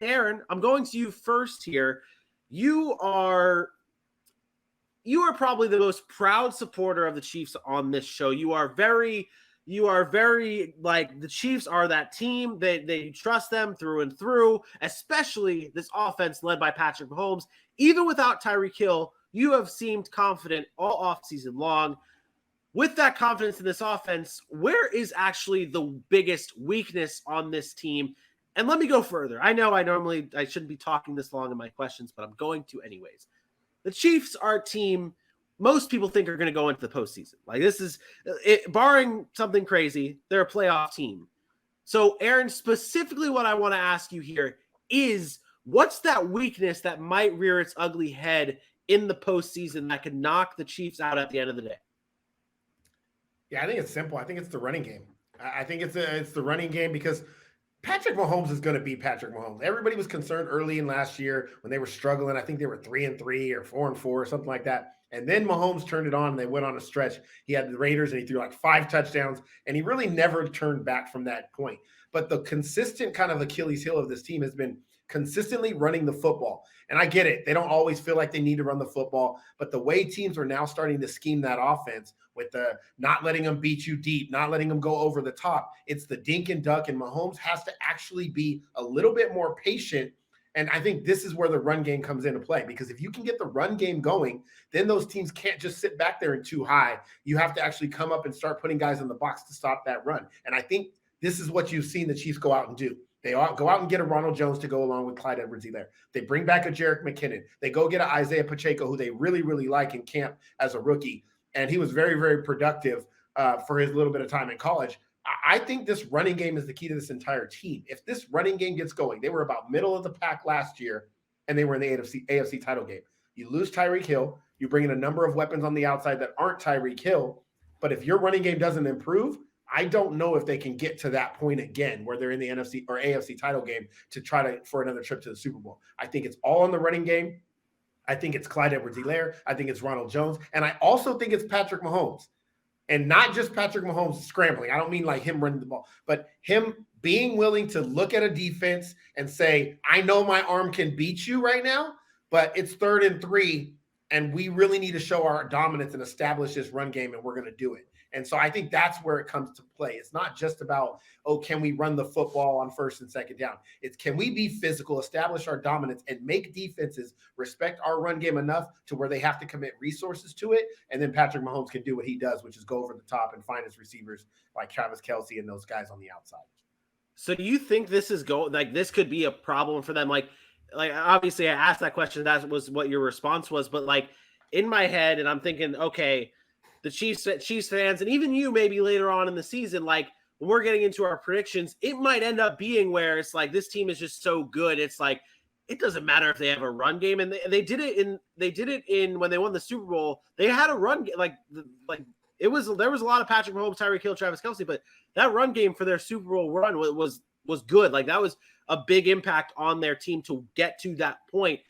Aaron, I'm going to you first here. You are probably the most proud supporter of the Chiefs on this show. You are very like, the Chiefs are that team. They trust them through and through, especially this offense led by Patrick Mohomes. Even without Tyreek Hill, you have seemed confident all offseason long. With that confidence in this offense, where is actually the biggest weakness on this team? And let me go further. I know I shouldn't be talking this long in my questions, but I'm going to anyways. The Chiefs are a team most people think are going to go into the postseason. Like, this is it, barring something crazy, they're a playoff team. So, Aaron, specifically what I want to ask you here is, what's that weakness that might rear its ugly head in the postseason that could knock the Chiefs out at the end of the day? Yeah, I think it's simple. I think it's the running game. I think it's the running game, because Patrick Mohomes is going to be Patrick Mahomes. Everybody was concerned early in last year when they were struggling. I think they were 3-3 or 4-4 or something like that. And then Mahomes turned it on and they went on a stretch. He had the Raiders and he threw like 5 touchdowns, and he really never turned back from that point. But the consistent kind of Achilles heel of this team has been consistently running the football. And I get it. They don't always feel like they need to run the football, but the way teams are now starting to scheme that offense with the not letting them beat you deep, not letting them go over the top, it's the dink and duck, and Mahomes has to actually be a little bit more patient. And I think this is where the run game comes into play, because if you can get the run game going, then those teams can't just sit back there and too high. You have to actually come up and start putting guys in the box to stop that run. And I think this is what you've seen the Chiefs go out and do. They go out and get a Ronald Jones to go along with Clyde Edwards-Helaire. They bring back a Jerick McKinnon. They go get an Isaiah Pacheco, who they really, really like in camp as a rookie. And he was very, very productive for his little bit of time in college. I think this running game is the key to this entire team. If this running game gets going, they were about middle of the pack last year, and they were in the AFC title game. You lose Tyreek Hill. You bring in a number of weapons on the outside that aren't Tyreek Hill. But if your running game doesn't improve, I don't know if they can get to that point again where they're in the NFC or AFC title game to try to for another trip to the Super Bowl. I think it's all on the running game. I think it's Clyde Edwards-Helaire. I think it's Ronald Jones. And I also think it's Patrick Mahomes. And not just Patrick Mahomes scrambling. I don't mean like him running the ball, but him being willing to look at a defense and say, I know my arm can beat you right now, but it's 3rd and 3, and we really need to show our dominance and establish this run game, and we're going to do it. And so I think that's where it comes to play. It's not just about, oh, can we run the football on 1st and 2nd down? It's, can we be physical, establish our dominance, and make defenses respect our run game enough to where they have to commit resources to it. And then Patrick Mahomes can do what he does, which is go over the top and find his receivers like Travis Kelce and those guys on the outside. So do you think this is this could be a problem for them? Like obviously I asked that question. That was what your response was. But like in my head, and I'm thinking, okay, the Chiefs fans, and even you maybe later on in the season, like when we're getting into our predictions, it might end up being where it's like this team is just so good. It's like it doesn't matter if they have a run game, and they did it in when they won the Super Bowl. They had a run like there was a lot of Patrick Mahomes, Tyreek Hill, Travis Kelce, but that run game for their Super Bowl run was good. Like that was a big impact on their team to get to that point.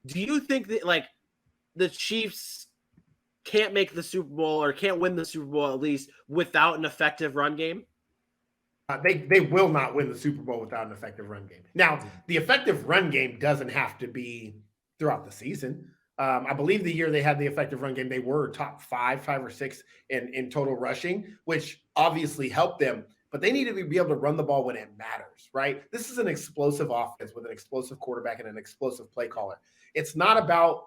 Do you think that like the Chiefs can't make the Super Bowl or can't win the Super Bowl at least without an effective run game? They will not win the Super Bowl without an effective run game. Now, the effective run game doesn't have to be throughout the season. I believe the year they had the effective run game, they were top 5 or 6 in total rushing, which obviously helped them. But they need to be able to run the ball when it matters, right? This is an explosive offense with an explosive quarterback and an explosive play caller. It's not about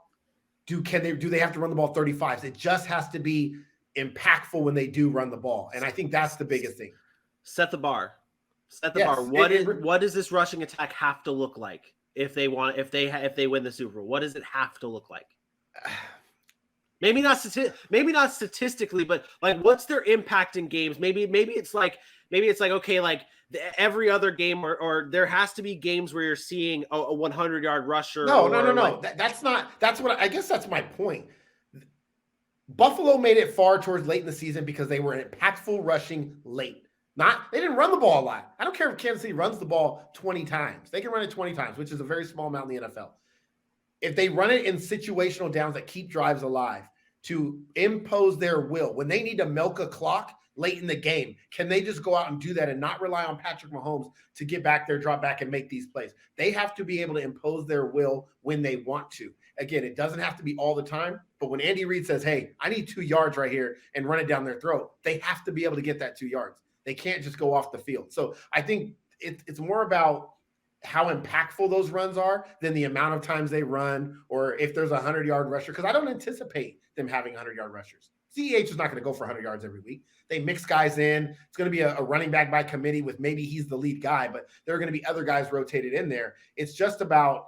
do they have to run the ball 35s? It just has to be impactful when they do run the ball. And I think that's the biggest thing. Set the bar. Bar. What does this rushing attack have to look like if they win the Super Bowl? What does it have to look like? Maybe not statistically, but like what's their impact in games? Maybe it's like okay, like every other game or there has to be games where you're seeing a 100-yard rusher. No. That's my point. Buffalo made it far towards late in the season because they were impactful rushing late. They didn't run the ball a lot. I don't care if Kansas City runs the ball 20 times. They can run it 20 times, which is a very small amount in the NFL. If they run it in situational downs that keep drives alive to impose their will, when they need to milk a clock, late in the game? Can they just go out and do that and not rely on Patrick Mahomes to get back there, drop back, and make these plays? They have to be able to impose their will when they want to. Again, it doesn't have to be all the time, but when Andy Reid says, hey, I need 2 yards right here and run it down their throat, they have to be able to get that 2 yards. They can't just go off the field. So I think it's more about how impactful those runs are than the amount of times they run or if there's a 100-yard rusher, because I don't anticipate them having 100-yard rushers. CEH is not going to go for 100 yards every week. They mix guys in. It's going to be a running back by committee with maybe he's the lead guy, but there are going to be other guys rotated in there. It's just about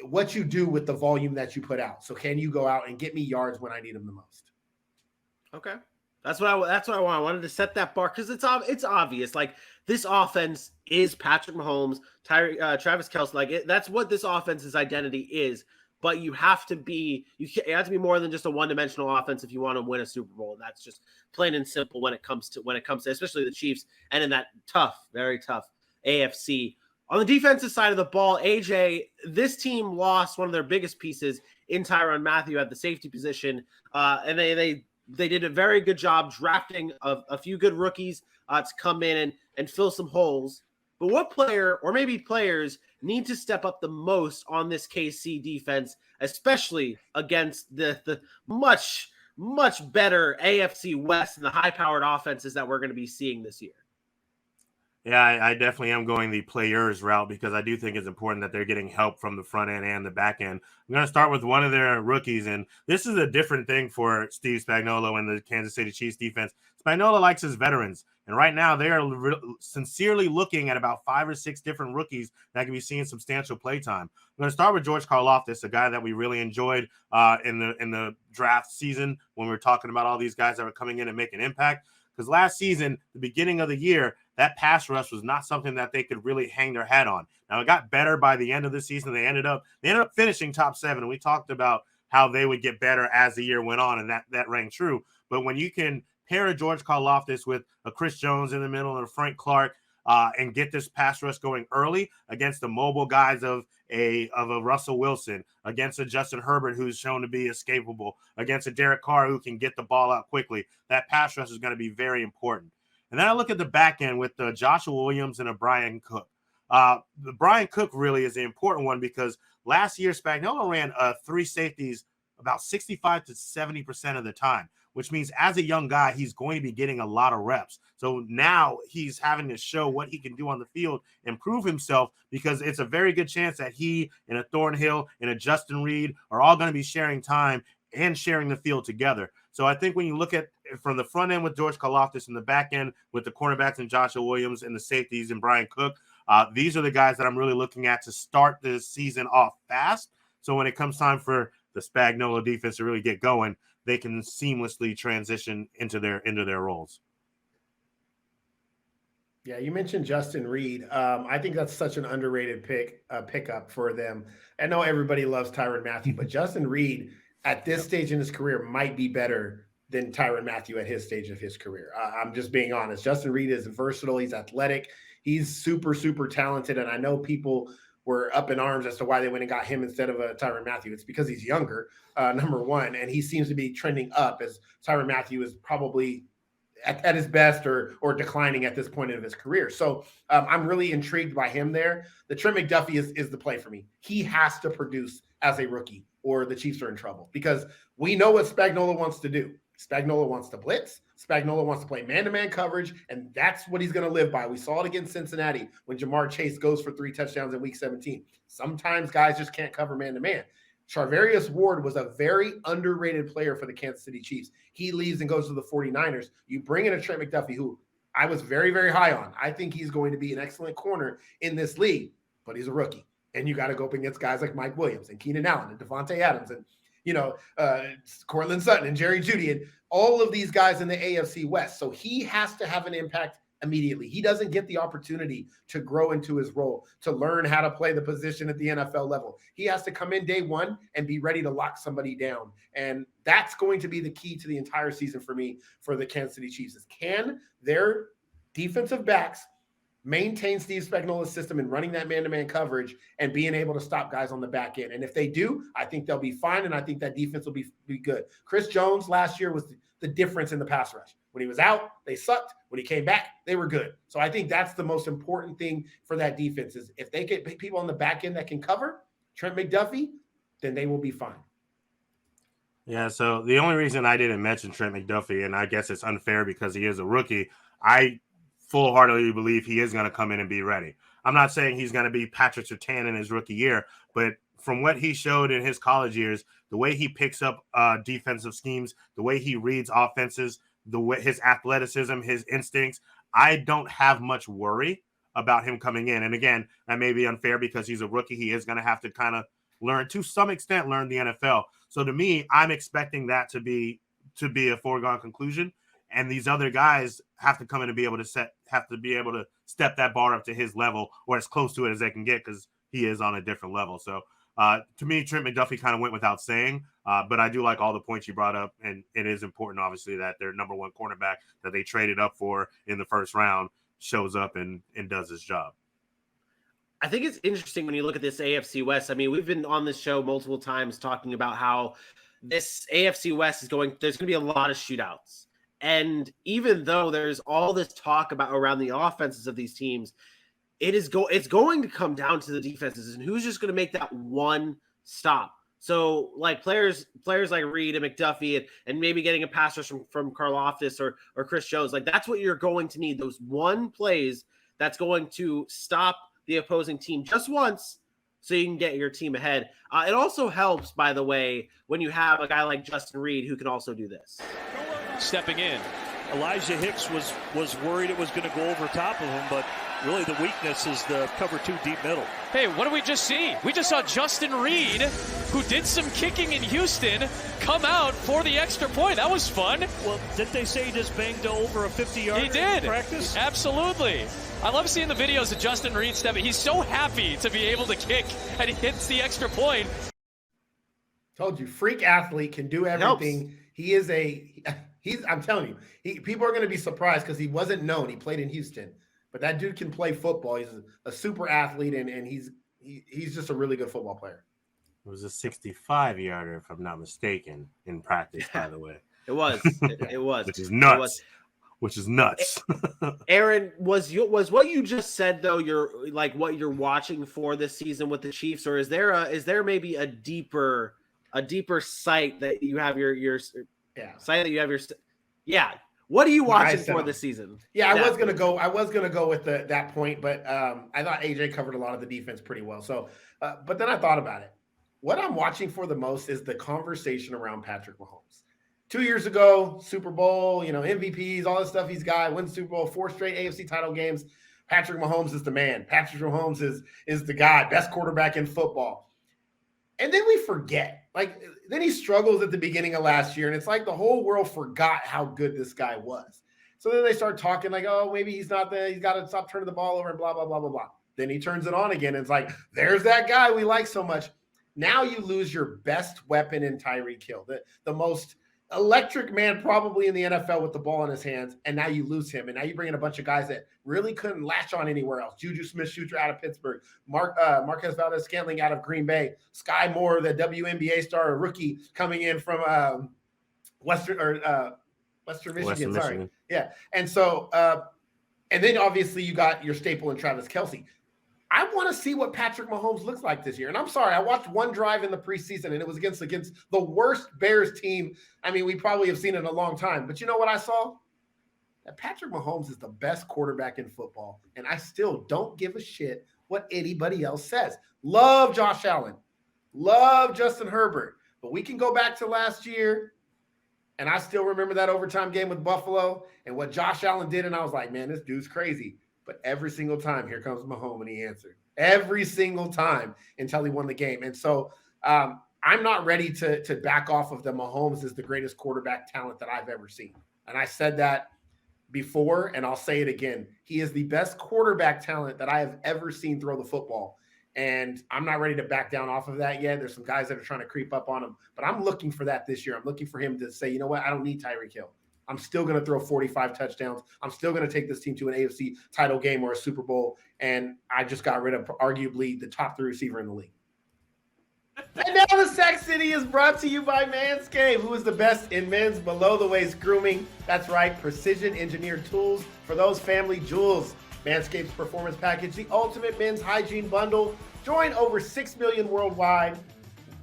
what you do with the volume that you put out. So can you go out and get me yards when I need them the most? Okay. That's what I want. I wanted to set that bar because it's obvious. Like, this offense is Patrick Mahomes, Travis Kelce. Like, that's what this offense's identity is. But you have to be more than just a one-dimensional offense if you want to win a Super Bowl. And that's just plain and simple when it comes to especially the Chiefs and in that tough, very tough AFC. On the defensive side of the ball, AJ, this team lost one of their biggest pieces in Tyrann Mathieu at the safety position, and they did a very good job drafting a few good rookies to come in and fill some holes. But what player or maybe players need to step up the most on this KC defense, especially against the much, much better AFC West and the high-powered offenses that we're going to be seeing this year? Yeah, I definitely am going the players route because I do think it's important that they're getting help from the front end and the back end. I'm going to start with one of their rookies, and this is a different thing for Steve Spagnuolo and the Kansas City Chiefs defense. Spagnuolo likes his veterans, and right now they are sincerely looking at about 5 or 6 different rookies that can be seeing substantial play time. I'm going to start with George Karloftis, a guy that we really enjoyed in the draft season when we were talking about all these guys that were coming in and making impact. Because last season, the beginning of the year, that pass rush was not something that they could really hang their hat on. Now, it got better by the end of the season. They ended up finishing top 7, and we talked about how they would get better as the year went on, and that rang true. But when you can pair a George Karloftis with a Chris Jones in the middle and a Frank Clark and get this pass rush going early against the mobile guys of a Russell Wilson, against a Justin Herbert who's shown to be escapable, against a Derek Carr who can get the ball out quickly, that pass rush is going to be very important. And then I look at the back end with Joshua Williams and a Brian Cook. The Brian Cook really is the important one because last year Spagnuolo ran 3 safeties about 65 to 70% of the time, which means as a young guy, he's going to be getting a lot of reps. So now he's having to show what he can do on the field and prove himself because it's a very good chance that he and a Thornhill and a Justin Reed are all going to be sharing time and sharing the field together. So I think when you look at from the front end with George Karloftis and the back end with the cornerbacks and Joshua Williams and the safeties and Brian Cook, these are the guys that I'm really looking at to start this season off fast. So when it comes time for the Spagnuolo defense to really get going, they can seamlessly transition into their roles. Yeah, you mentioned Justin Reed. I think that's such an underrated pickup for them. I know everybody loves Tyrann Mathieu, but Justin Reed at this stage in his career might be better than Tyrann Mathieu at his stage of his career. I'm just being honest. Justin Reed is versatile. He's athletic. He's super, super talented. And I know people were up in arms as to why they went and got him instead of Tyrann Mathieu. It's because he's younger, number one, and he seems to be trending up as Tyrann Mathieu is probably at his best or declining at this point of his career. So I'm really intrigued by him there. The Trent McDuffie is the play for me. He has to produce as a rookie or the Chiefs are in trouble because we know what Spagnuolo wants to do. Spagnuolo wants to blitz. Spagnuolo wants to play man-to-man coverage, and that's what he's going to live by. We saw it against Cincinnati when Jamar Chase goes for 3 touchdowns in Week 17. Sometimes guys just can't cover man-to-man. Charvarius Ward was a very underrated player for the Kansas City Chiefs. He leaves and goes to the 49ers. You bring in a Trent McDuffie, who I was very, very high on. I think he's going to be an excellent corner in this league, but he's a rookie. And you got to go up against guys like Mike Williams and Keenan Allen and Devontae Adams and Cortland Sutton and Jerry Jeudy and all of these guys in the AFC West. So he has to have an impact immediately. He doesn't get the opportunity to grow into his role, to learn how to play the position at the NFL level. He has to come in day one and be ready to lock somebody down. And that's going to be the key to the entire season for me for the Kansas City Chiefs is can their defensive backs maintain Steve Spagnuolo's system and running that man-to-man coverage and being able to stop guys on the back end. And if they do, I think they'll be fine, and I think that defense will be good. Chris Jones last year was the difference in the pass rush. When he was out, they sucked. When he came back, they were good. So I think that's the most important thing for that defense is if they get people on the back end that can cover Trent McDuffie, then they will be fine. Yeah, so the only reason I didn't mention Trent McDuffie, and I guess it's unfair because he is a rookie, I full-heartedly believe he is going to come in and be ready. I'm not saying he's going to be Patrick Surtain in his rookie year, but from what he showed in his college years, the way he picks up defensive schemes, the way he reads offenses, the way his athleticism, his instincts, I don't have much worry about him coming in. And again, that may be unfair because he's a rookie. He is going to have to kind of learn the NFL. So to me, I'm expecting that to be a foregone conclusion. And these other guys have to come in and be able to step that bar up to his level or as close to it as they can get because he is on a different level. So to me, Trent McDuffie kind of went without saying, but I do like all the points you brought up. And it is important, obviously, that their number one cornerback that they traded up for in the first round shows up and does his job. I think it's interesting when you look at this AFC West. I mean, we've been on this show multiple times talking about how this AFC West there's going to be a lot of shootouts. And even though there's all this talk about around the offenses of these teams, it's going to come down to the defenses and who's just going to make that one stop. So like players like Reed and McDuffie and maybe getting a pass rush from Karloftis or Chris Jones, like that's what you're going to need. Those one plays that's going to stop the opposing team just once so you can get your team ahead. It also helps, by the way, when you have a guy like Justin Reed who can also do this. Stepping in. Elijah Hicks was worried it was going to go over top of him, but really the weakness is the cover two deep middle. Hey, what did we just see? We just saw Justin Reed, who did some kicking in Houston, come out for the extra point. That was fun. Well, didn't they say he just banged over a 50-yard He did. practice? Absolutely. I love seeing the videos of Justin Reed stepping. He's so happy to be able to kick, and he hits the extra point. Told you, freak athlete, can do everything. I'm telling you, people are going to be surprised because he wasn't known. He played in Houston. But that dude can play football. He's a super athlete, and he's just a really good football player. It was a 65-yarder, if I'm not mistaken, in practice, by the way. It was. It was. Which is nuts. Which is nuts. Aaron, was what you just said though what you're watching for this season with the Chiefs, or is there maybe a deeper site that you have your site that you have your What are you watching for this season? Yeah, I was gonna go with that point, but I thought AJ covered a lot of the defense pretty well. So, but then I thought about it. What I'm watching for the most is the conversation around Patrick Mohomes. 2 years ago, Super Bowl, MVPs, all the stuff he's got, wins Super Bowl, 4 straight AFC title games. Patrick Mahomes is the man. Patrick Mahomes is the guy, best quarterback in football. And then we forget. Then he struggles at the beginning of last year, and it's like the whole world forgot how good this guy was. So then they start talking like, oh, maybe he's not there. He's got to stop turning the ball over and blah, blah, blah, blah, blah. Then he turns it on again, and it's like, there's that guy we like so much. Now you lose your best weapon in Tyreek Hill, the most electric man probably in the NFL with the ball in his hands, and now you lose him. And now you bring in a bunch of guys that really couldn't latch on anywhere else. Juju Smith-Schuster out of Pittsburgh, Marquez Valdez-Scantling out of Green Bay, Sky Moore, the WNBA star, a rookie coming in from Western Michigan. Sorry. Yeah. And so, and then obviously you got your staple in Travis Kelce. I want to see what Patrick Mahomes looks like this year. And I'm sorry, I watched one drive in the preseason, and it was against the worst Bears team. I mean, we probably have seen it in a long time. But you know what I saw? That Patrick Mahomes is the best quarterback in football. And I still don't give a shit what anybody else says. Love Josh Allen. Love Justin Herbert. But we can go back to last year, and I still remember that overtime game with Buffalo and what Josh Allen did. And I was like, man, this dude's crazy. But every single time, here comes Mahomes, and he answered. Every single time until he won the game. And so I'm not ready to back off of the Mahomes is the greatest quarterback talent that I've ever seen. And I said that before, and I'll say it again. He is the best quarterback talent that I have ever seen throw the football. And I'm not ready to back down off of that yet. There's some guys that are trying to creep up on him. But I'm looking for that this year. I'm looking for him to say, you know what? I don't need Tyreek Hill. I'm still going to throw 45 touchdowns. I'm still going to take this team to an AFC title game or a Super Bowl. And I just got rid of arguably the top 3 receiver in the league. And now the Sack City is brought to you by Manscaped, who is the best in men's below-the-waist grooming. That's right, precision-engineered tools for those family jewels. Manscaped's Performance Package, the ultimate men's hygiene bundle. Join over 6 million worldwide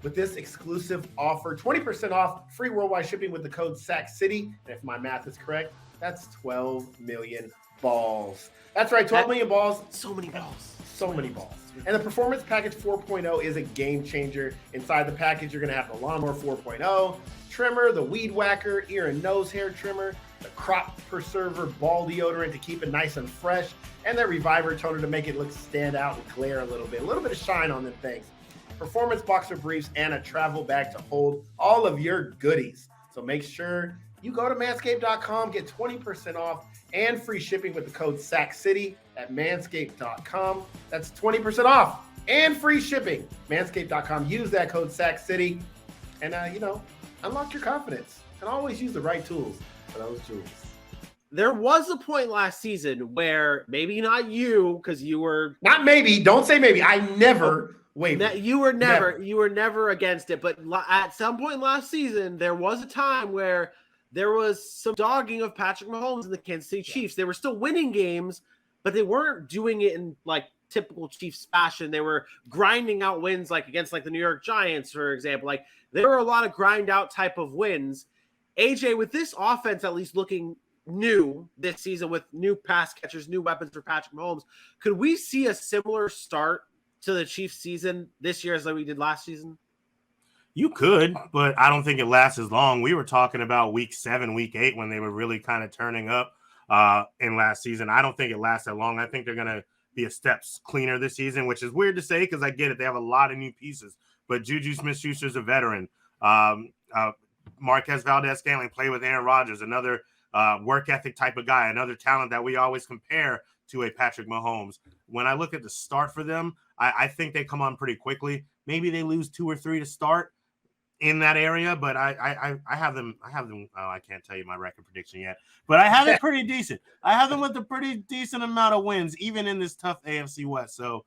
with this exclusive offer. 20% off, free worldwide shipping with the code SACCITY. And if my math is correct, that's 12 million balls. That's right, 12 million balls. So many balls. So many balls. And the Performance Package 4.0 is a game changer. Inside the package, you're going to have the Lawnmower 4.0, trimmer, the Weed Whacker, ear and nose hair trimmer, the Crop Preserver ball deodorant to keep it nice and fresh, and that Reviver toner to make it look stand out and glare a little bit of shine on them things. Performance boxer briefs, and a travel bag to hold all of your goodies. So make sure you go to manscaped.com, get 20% off and free shipping with the code SACCITY at manscaped.com. That's 20% off and free shipping. Manscaped.com. Use that code SACCITY and, unlock your confidence. And always use the right tools for those jewels. There was a point last season where maybe not you, because you were... Not maybe. Don't say maybe. I never... You were never against it, but at some point last season, there was a time where there was some dogging of Patrick Mohomes and the Kansas City Chiefs. They were still winning games, but they weren't doing it in like typical Chiefs fashion. They were grinding out wins like against like the New York Giants, for example. Like there were a lot of grind out type of wins. AJ, with this offense at least looking new this season with new pass catchers, new weapons for Patrick Mohomes, could we see a similar start to the Chiefs season this year as like we did last season? You could, but I don't think it lasts as long. We were talking about week 7, week 8 when they were really kind of turning up in last season. I don't think it lasts that long. I think they're going to be a step cleaner this season, which is weird to say because I get it. They have a lot of new pieces, but Juju Smith-Schuster's a veteran. Marquez Valdez-Scantling played with Aaron Rodgers, another work ethic type of guy, another talent that we always compare to a Patrick Mahomes. When I look at the start for them, I think they come on pretty quickly. Maybe they lose 2 or 3 to start in that area, but I have them. Oh, I can't tell you my record prediction yet, but I have it pretty decent. I have them with a pretty decent amount of wins, even in this tough AFC West. So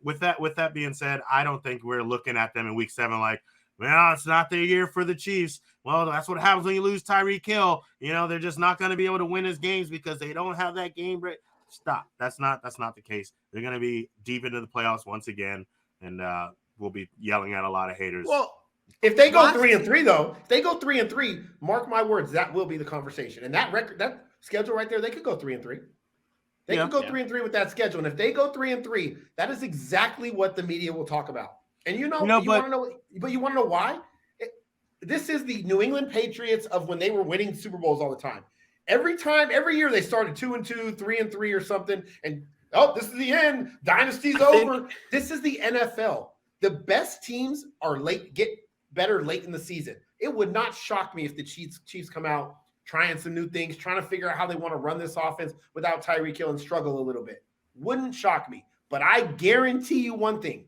with that being said, I don't think we're looking at them in week 7 like, well, it's not their year for the Chiefs. Well, that's what happens when you lose Tyreek Hill. They're just not going to be able to win his games because they don't have that game break. Stop. That's not the case. They're going to be deep into the playoffs once again, and we'll be yelling at a lot of haters. Well, if they go 3-3, though, if they go 3-3, mark my words, that will be the conversation. And that record, that schedule right there, they could go 3-3. They could go 3-3 with that schedule. And if they go 3-3, that is exactly what the media will talk about. And you want to know why? This is the New England Patriots of when they were winning Super Bowls all the time. Every year they started 2-2, 3-3 or something. And, this is the end. Dynasty's over. This is the NFL. The best teams get better late in the season. It would not shock me if the Chiefs come out trying some new things, trying to figure out how they want to run this offense without Tyreek Hill and struggle a little bit. Wouldn't shock me. But I guarantee you one thing.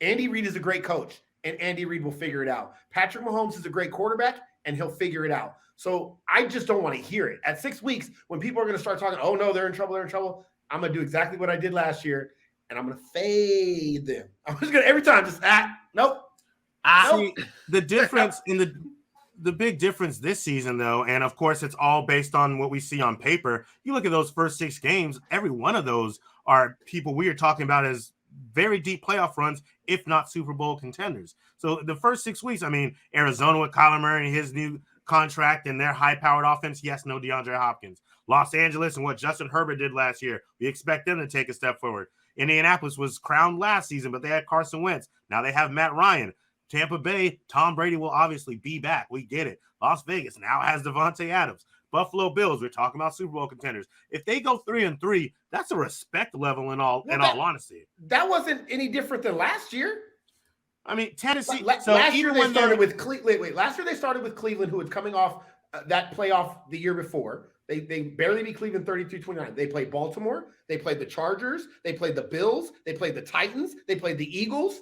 Andy Reid is a great coach, and Andy Reid will figure it out. Patrick Mahomes is a great quarterback, and he'll figure it out. So I just don't want to hear it. At 6 weeks, when people are going to start talking, oh, no, they're in trouble, I'm going to do exactly what I did last year, and I'm going to fade them. I'm just going to every time just, nope. See, the difference in the big difference this season, though, and of course it's all based on what we see on paper. You look at those first 6 games, every one of those are people we are talking about as very deep playoff runs, if not Super Bowl contenders. So the first 6 weeks, Arizona with Kyler Murray and his new contract and their high-powered offense, yes, no DeAndre Hopkins. Los Angeles and what Justin Herbert did last year, we expect them to take a step forward. Indianapolis was crowned last season, but they had Carson Wentz. Now they have Matt Ryan. Tampa Bay, Tom Brady will obviously be back. We get it. Las Vegas now has Devontae Adams. Buffalo Bills, we're talking about Super Bowl contenders. If they go 3-3, that's a respect level in all honesty. That wasn't any different than last year. Tennessee. Last year they started with Cleveland. Last year they started with Cleveland, who was coming off that playoff the year before. They barely beat Cleveland 32-29. They played Baltimore. They played the Chargers. They played the Bills. They played the Titans. They played the Eagles.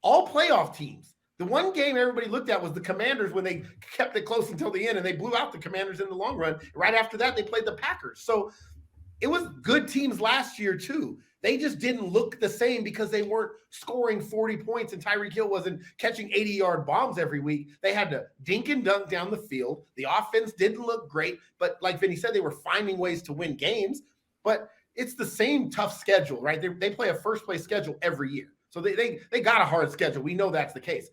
All playoff teams. The one game everybody looked at was the Commanders when they kept it close until the end, and they blew out the Commanders in the long run. Right after that, they played the Packers. So it was good teams last year too. They just didn't look the same because they weren't scoring 40 points and Tyreek Hill wasn't catching 80-yard bombs every week. They had to dink and dunk down the field. The offense didn't look great, but like Vinny said, they were finding ways to win games. But it's the same tough schedule, right? They play a first-place schedule every year. So they got a hard schedule. We know that's the case.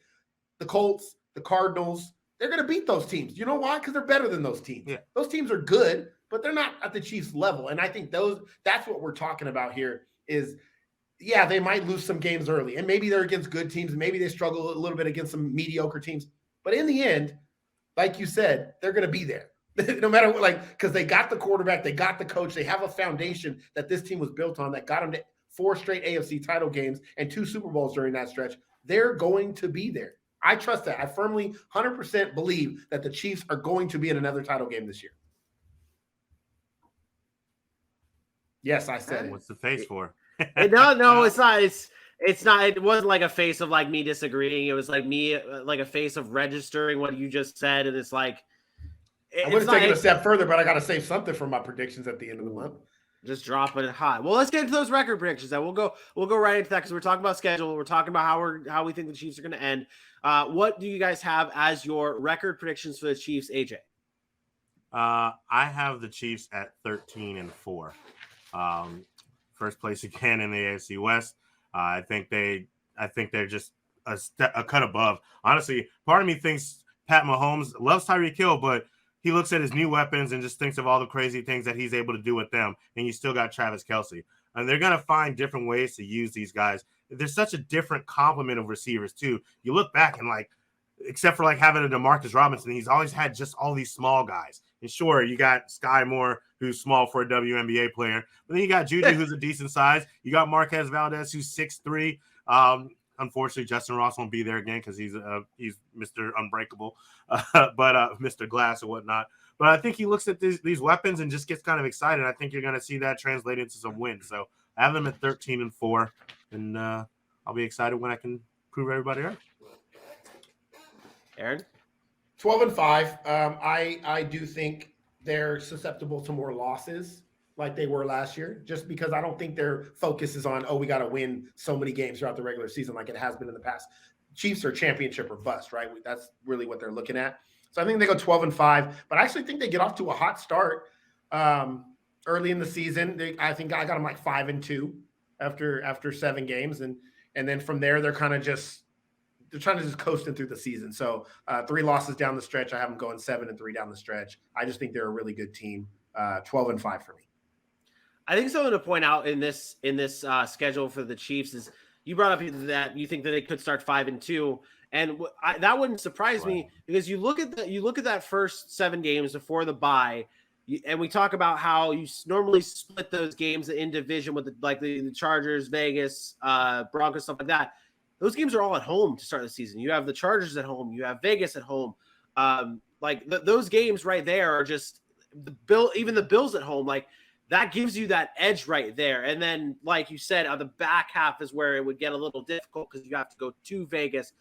The Colts, the Cardinals, they're going to beat those teams. You know why? Because they're better than those teams. Yeah. Those teams are good, but they're not at the Chiefs level. And I think that's what we're talking about here is, yeah, they might lose some games early. And maybe they're against good teams. Maybe they struggle a little bit against some mediocre teams. But in the end, like you said, they're going to be there. No matter what, because they got the quarterback, they got the coach, they have a foundation that this team was built on that got them to 4 straight AFC title games and 2 Super Bowls during that stretch. They're going to be there. I trust that. I firmly 100% believe that the Chiefs are going to be in another title game this year. Yes, I said it. What's the face for? No, it's not. It's not. It wasn't like a face of like me disagreeing. It was like me, like a face of registering what you just said, and it's like I would have taken it a step further, but I got to save something for my predictions at the end of the month. Just dropping it hot. Well, let's get into those record predictions. Then we'll go right into that because we're talking about schedule. We're talking about how we think the Chiefs are going to end. What do you guys have as your record predictions for the Chiefs, AJ? I have the Chiefs at 13-4. First place again in the AFC West. I think they're just a cut above. Honestly, part of me thinks Pat Mahomes loves Tyreek Hill, but he looks at his new weapons and just thinks of all the crazy things that he's able to do with them. And you still got Travis Kelce. And they're going to find different ways to use these guys. There's such a different complement of receivers, too. You look back and, except for, having a DeMarcus Robinson, he's always had just all these small guys. And sure, you got Sky Moore, who's small for a WNBA player. But then you got Juju, who's a decent size. You got Marquez Valdez, who's 6'3". Unfortunately, Justin Ross won't be there again because he's Mr. Unbreakable, but Mr. Glass or whatnot. But I think he looks at these weapons and just gets kind of excited. I think you're going to see that translate into some wins. So I have them at 13-4, and I'll be excited when I can prove everybody right. Aaron? 12-5. I do think they're susceptible to more losses like they were last year, just because I don't think their focus is on, we got to win so many games throughout the regular season like it has been in the past. Chiefs are championship or bust, right? That's really what they're looking at. So I think they go 12-5, but I actually think they get off to a hot start early in the season. I think I got them 5-2 after 7 games. And then from there, they're trying to just coasting through the season. So 3 losses down the stretch. I have them going 7-3 down the stretch. I just think they're a really good team. 12-5 for me. I think something to point out in this schedule for the Chiefs is you brought up that you think that they could start 5-2, and that wouldn't surprise me because you look at that first 7 games before the bye, and we talk about how you normally split those games in division with the Chargers, Vegas, Broncos, stuff like that. Those games are all at home to start the season. You have the Chargers at home, you have Vegas at home. Those games right there are just even the Bills at home. That gives you that edge right there. And then, like you said, on the back half is where it would get a little difficult because you have to go to Vegas,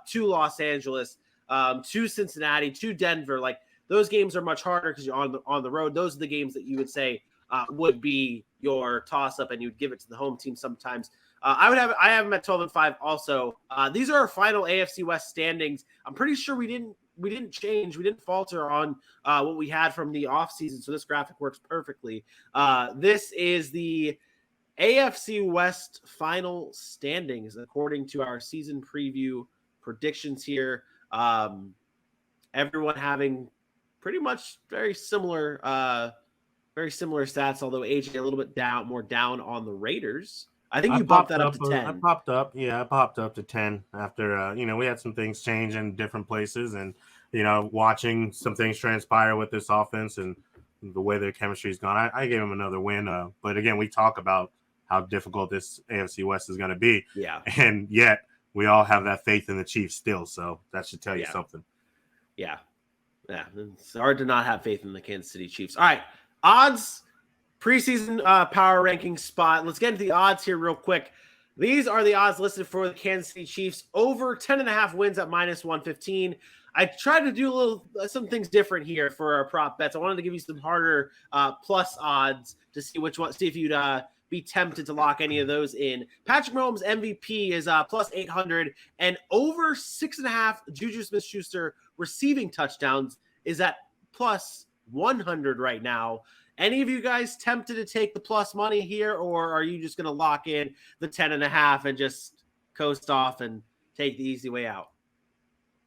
to Los Angeles, to Cincinnati, to Denver. Those games are much harder because you're on the road. Those are the games that you would say would be your toss-up, and you'd give it to the home team sometimes. I have them at 12-5 also. These are our final AFC West standings. I'm pretty sure we didn't change. We didn't falter on what we had from the offseason, so this graphic works perfectly. This is the AFC West final standings according to our season preview predictions here. Everyone having pretty much very similar stats, although AJ a little bit more down on the Raiders. I think you bumped that up to 10. I popped up to 10 after, we had some things change in different places and, watching some things transpire with this offense and the way their chemistry's gone. I gave them another win. But again, we talk about how difficult this AFC West is going to be. Yeah. And yet we all have that faith in the Chiefs still. So that should tell you something. Yeah. Yeah. It's hard to not have faith in the Kansas City Chiefs. All right. Odds. Preseason power ranking spot. Let's get into the odds here real quick. These are the odds listed for the Kansas City Chiefs over 10.5 wins at -115. I tried to do some things different here for our prop bets. I wanted to give you some harder plus odds to see if you'd be tempted to lock any of those in. Patrick Mohomes MVP is plus 800, and over 6.5 Juju Smith-Schuster receiving touchdowns is at plus 100 right now. Any of you guys tempted to take the plus money here, or are you just going to lock in the 10.5 and just coast off and take the easy way out?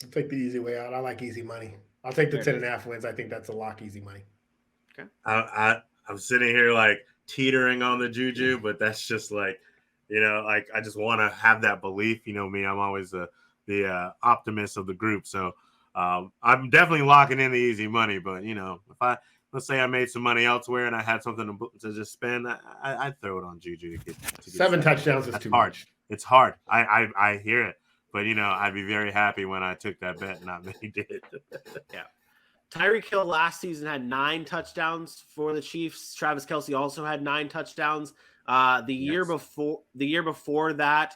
I'll take the easy way out. I like easy money. I'll take the 10.5 wins. I think that's a lock easy money. Okay. I'm sitting here like teetering on the Juju, but that's just like, like I just want to have that belief. You know me, I'm always the optimist of the group. So I'm definitely locking in the easy money. But, let's say I made some money elsewhere and I had something to just spend, I'd throw it on Juju to get 7 touchdowns is too much. It's hard. I hear it. But, I'd be very happy when I took that bet. Not many did. Yeah. Tyreek Hill last season had 9 touchdowns for the Chiefs. Travis Kelce also had 9 touchdowns. The year before that,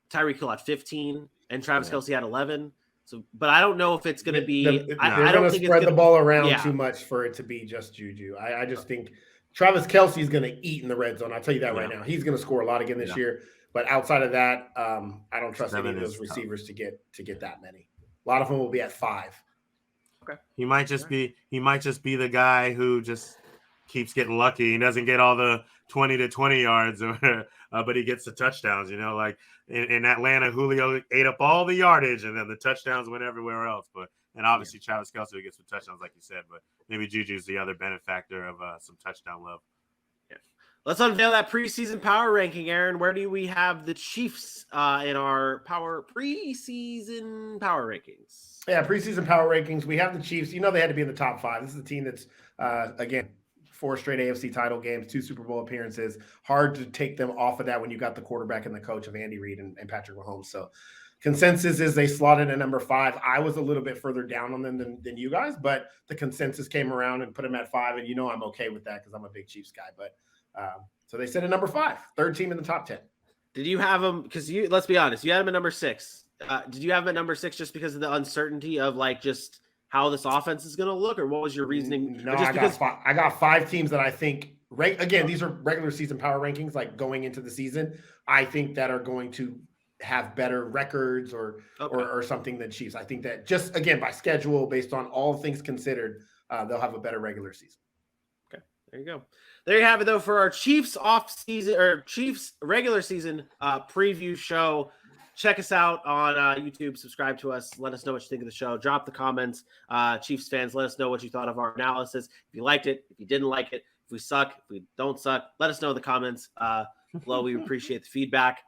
Tyreek Hill had 15 and Travis Kelce had 11. So, but I don't know if it's going to be. I don't think spread the ball around too much for it to be just Juju. I just think Travis Kelce is going to eat in the red zone. I'll tell you that right now. He's going to score a lot again this year. But outside of that, I don't trust any of those receivers to get that many. A lot of them will be at 5. Okay. He might just be the guy who just keeps getting lucky. He doesn't get all the 20 to 20 yards, but he gets the touchdowns. Like in Atlanta, Julio ate up all the yardage, and then the touchdowns went everywhere else. And obviously Travis Kelce gets some touchdowns, like you said. But maybe Juju's the other benefactor of some touchdown love. Yeah. Let's unveil that preseason power ranking, Aaron. Where do we have the Chiefs in our preseason power rankings? Yeah, preseason power rankings. We have the Chiefs. They had to be in the top 5. This is a team that's, again, 4 straight AFC title games, 2 Super Bowl appearances. Hard to take them off of that when you got the quarterback and the coach of Andy Reid and Patrick Mahomes. So consensus is they slotted at number 5. I was a little bit further down on them than you guys, but the consensus came around and put them at 5. And I'm okay with that because I'm a big Chiefs guy. But so they said at number 5, 3rd team in the top 10. Did you have them? Because let's be honest, you had them at number 6. Did you have them at number 6 just because of the uncertainty of just how this offense is going to look, or what was your reasoning? No, I got 5 teams that I think, again, these are regular season power rankings, like going into the season, I think that are going to have better records or something than Chiefs. I think that just, again, by schedule, based on all things considered, they'll have a better regular season. Okay, there you go. There you have it, though, for our Chiefs Chiefs regular season preview show. Check us out on YouTube. Subscribe to us. Let us know what you think of the show. Drop the comments. Chiefs fans, let us know what you thought of our analysis. If you liked it, if you didn't like it, if we suck, if we don't suck, let us know in the comments below. We appreciate the feedback.